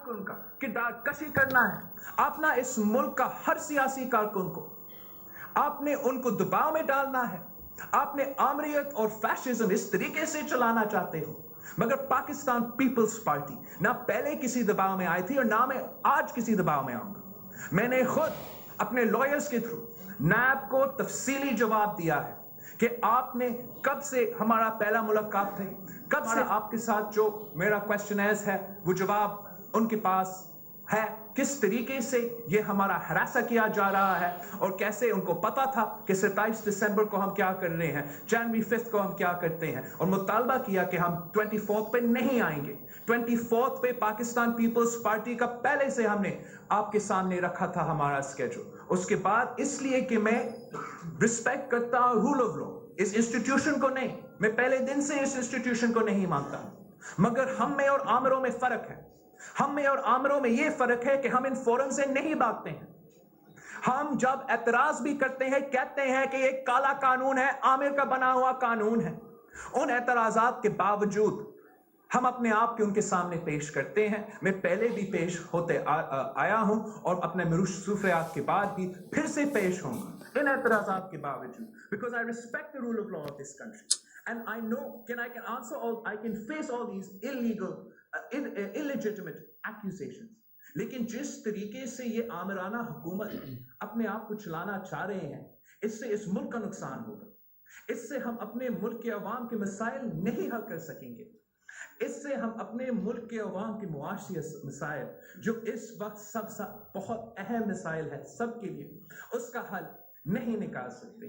کارکن کا کردار کشی کرنا ہے. آپ نے اس ملک کا ہر سیاسی کارکن کو آپ نے ان کو دباؤ میں ڈالنا ہے. آپ نے آمریت اور فیشزم اس طریقے سے چلانا چاہتے ہو. مگر پاکستان پیپلز پارٹی نہ پہلے کسی دباؤ میں آئی تھی اور نہ میں آج کسی دباؤ میں آؤں گا. میں نے خود اپنے لائرز کے تھرو نیب کو تفصیلی جواب دیا ہے کہ آپ نے کب سے ہمارا پہلا ملاقات تھے, کب سے آپ کے ساتھ جو میرا کویسچنائرز ہے وہ جواب ان کے پاس ہے, کس طریقے سے یہ ہمارا ہراساں کیا جا رہا ہے اور کیسے ان کو پتا تھا کہ 27 دسمبر کو ہم کیا کر رہے ہیں, جنوری 5 کو ہم کیا کرتے ہیں, اور مطالبہ کیا کہ ہم 24 پہ نہیں آئیں گے. 24 پہ پاکستان پیپلز پارٹی کا پہلے سے ہم نے آپ کے سامنے رکھا تھا ہمارا اسکیڈول. اس کے بعد اس لیے کہ میں رسپیکٹ کرتا ہوں رول آف لا, اس انسٹیٹیوشن کو نہیں, میں پہلے دن سے اس انسٹیٹیوشن کو نہیں مانتا, مگر ہم میں اور آمروں میں فرق ہے. ہم میں اور آمروں میں یہ فرق ہے کہ ہم ان فورم سے نہیں بھاگتے ہیں. ہم جب اعتراض بھی کرتے ہیں کہتے ہیں کہ یہ کالا قانون ہے, عامر کا بنا ہوا قانون ہے. ان اعتراضات کے باوجود ہم اپنے آپ کے ان کے سامنے پیش کرتے ہیں. میں پہلے بھی پیش ہوتے آیا ہوں اور اپنے مصروفیات کے بعد بھی پھر سے پیش ہوں گا ان اعتراضات کے باوجود, because I respect the rule of law of this country and I know I can answer all, I can face all these illegitimate accusations. لیکن جس طریقے سے یہ آمرانہ حکومت اپنے آپ کو چلانا چاہ رہے ہیں, اس سے اس ملک کا نقصان ہوگا. اس سے ہم اپنے ملک کے عوام کے مسائل نہیں حل کر سکیں گے. اس سے ہم اپنے ملک کے عوام کے معاشی مسائل جو اس وقت سب بہت اہم مسائل ہے سب کے لیے, اس کا حل نہیں نکال سکتے.